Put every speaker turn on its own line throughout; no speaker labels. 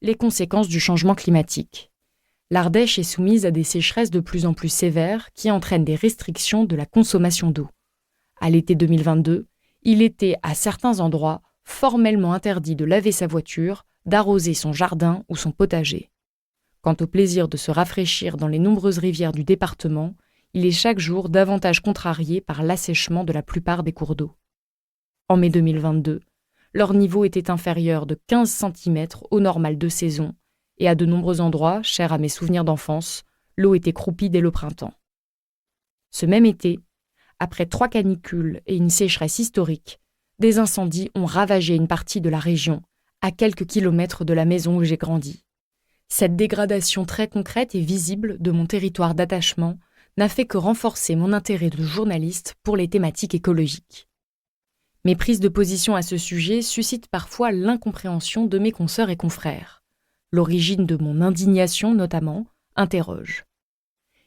les conséquences du changement climatique. L'Ardèche est soumise à des sécheresses de plus en plus sévères qui entraînent des restrictions de la consommation d'eau. À l'été 2022, il était, à certains endroits, formellement interdit de laver sa voiture, d'arroser son jardin ou son potager. Quant au plaisir de se rafraîchir dans les nombreuses rivières du département, il est chaque jour davantage contrarié par l'assèchement de la plupart des cours d'eau. En mai 2022, leur niveau était inférieur de 15 cm au normal de saison, et à de nombreux endroits, chers à mes souvenirs d'enfance, l'eau était croupie dès le printemps. Ce même été, après 3 canicules et une sécheresse historique, des incendies ont ravagé une partie de la région, à quelques kilomètres de la maison où j'ai grandi. Cette dégradation très concrète et visible de mon territoire d'attachement n'a fait que renforcer mon intérêt de journaliste pour les thématiques écologiques. Mes prises de position à ce sujet suscitent parfois l'incompréhension de mes consoeurs et confrères. L'origine de mon indignation, notamment, interroge.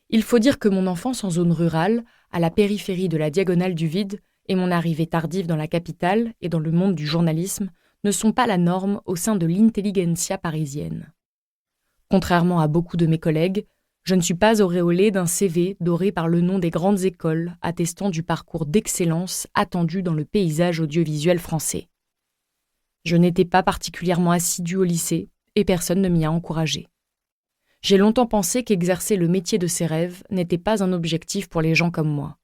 Il faut dire que mon enfance en zone rurale, à la périphérie de la diagonale du vide, et mon arrivée tardive dans la capitale et dans le monde du journalisme ne sont pas la norme au sein de l'intelligentsia parisienne. Contrairement à beaucoup de mes collègues, je ne suis pas auréolée d'un CV doré par le nom des grandes écoles attestant du parcours d'excellence attendu dans le paysage audiovisuel français. Je n'étais pas particulièrement assidue au lycée et personne ne m'y a encouragée. J'ai longtemps pensé qu'exercer le métier de ses rêves n'était pas un objectif pour les gens comme moi.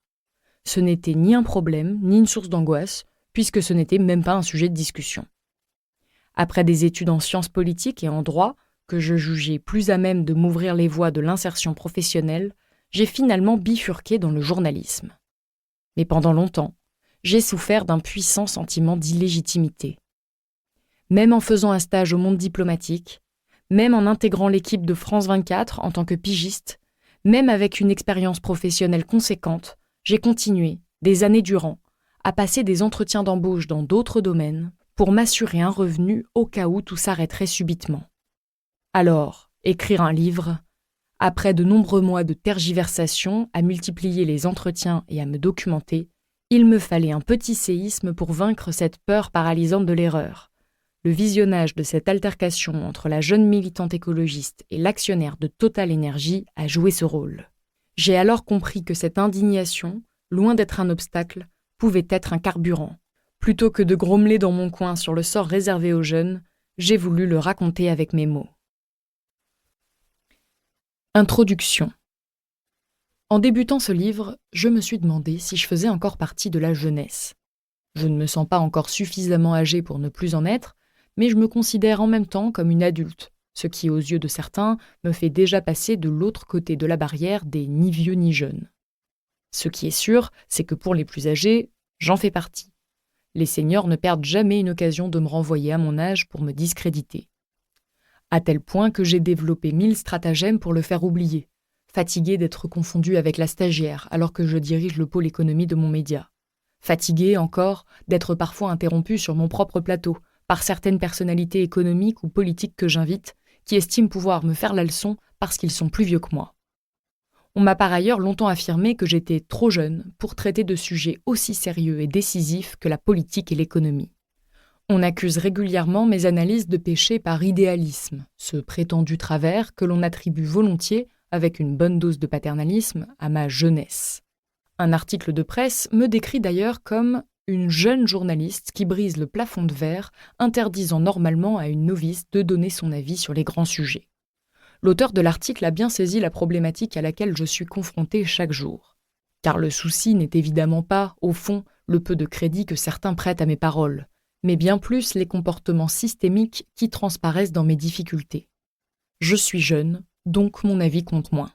Ce n'était ni un problème, ni une source d'angoisse, puisque ce n'était même pas un sujet de discussion. Après des études en sciences politiques et en droit, que je jugeais plus à même de m'ouvrir les voies de l'insertion professionnelle, j'ai finalement bifurqué dans le journalisme. Mais pendant longtemps, j'ai souffert d'un puissant sentiment d'illégitimité. Même en faisant un stage au monde diplomatique, même en intégrant l'équipe de France 24 en tant que pigiste, même avec une expérience professionnelle conséquente, j'ai continué, des années durant, à passer des entretiens d'embauche dans d'autres domaines pour m'assurer un revenu au cas où tout s'arrêterait subitement. Alors, écrire un livre, après de nombreux mois de tergiversation à multiplier les entretiens et à me documenter, il me fallait un petit séisme pour vaincre cette peur paralysante de l'erreur. Le visionnage de cette altercation entre la jeune militante écologiste et l'actionnaire de Total Énergie a joué ce rôle. J'ai alors compris que cette indignation, loin d'être un obstacle, pouvait être un carburant. Plutôt que de grommeler dans mon coin sur le sort réservé aux jeunes, j'ai voulu le raconter avec mes mots. Introduction. En débutant ce livre, je me suis demandé si je faisais encore partie de la jeunesse. Je ne me sens pas encore suffisamment âgée pour ne plus en être, mais je me considère en même temps comme une adulte, ce qui, aux yeux de certains, me fait déjà passer de l'autre côté de la barrière des ni vieux ni jeunes. Ce qui est sûr, c'est que pour les plus âgés, j'en fais partie. Les seniors ne perdent jamais une occasion de me renvoyer à mon âge pour me discréditer. À tel point que j'ai développé 1000 stratagèmes pour le faire oublier, fatigué d'être confondu avec la stagiaire alors que je dirige le pôle économie de mon média. Fatigué, encore, d'être parfois interrompu sur mon propre plateau par certaines personnalités économiques ou politiques que j'invite, qui estiment pouvoir me faire la leçon parce qu'ils sont plus vieux que moi. On m'a par ailleurs longtemps affirmé que j'étais trop jeune pour traiter de sujets aussi sérieux et décisifs que la politique et l'économie. On accuse régulièrement mes analyses de péché par idéalisme, ce prétendu travers que l'on attribue volontiers, avec une bonne dose de paternalisme, à ma jeunesse. Un article de presse me décrit d'ailleurs comme une jeune journaliste qui brise le plafond de verre, interdisant normalement à une novice de donner son avis sur les grands sujets. L'auteur de l'article a bien saisi la problématique à laquelle je suis confrontée chaque jour. Car le souci n'est évidemment pas, au fond, le peu de crédit que certains prêtent à mes paroles, mais bien plus les comportements systémiques qui transparaissent dans mes difficultés. Je suis jeune, donc mon avis compte moins.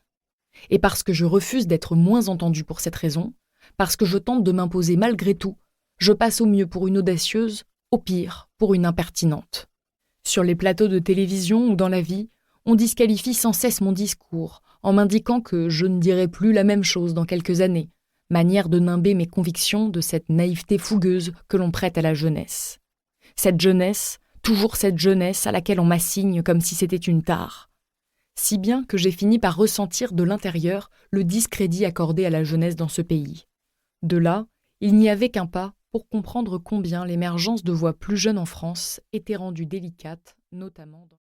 Et parce que je refuse d'être moins entendue pour cette raison, parce que je tente de m'imposer malgré tout, je passe au mieux pour une audacieuse, au pire pour une impertinente. Sur les plateaux de télévision ou dans la vie, on disqualifie sans cesse mon discours, en m'indiquant que je ne dirai plus la même chose dans quelques années, manière de nimber mes convictions de cette naïveté fougueuse que l'on prête à la jeunesse. Cette jeunesse, toujours cette jeunesse à laquelle on m'assigne comme si c'était une tare. Si bien que j'ai fini par ressentir de l'intérieur le discrédit accordé à la jeunesse dans ce pays. De là, il n'y avait qu'un pas pour comprendre combien l'émergence de voix plus jeunes en France était rendue délicate, notamment dans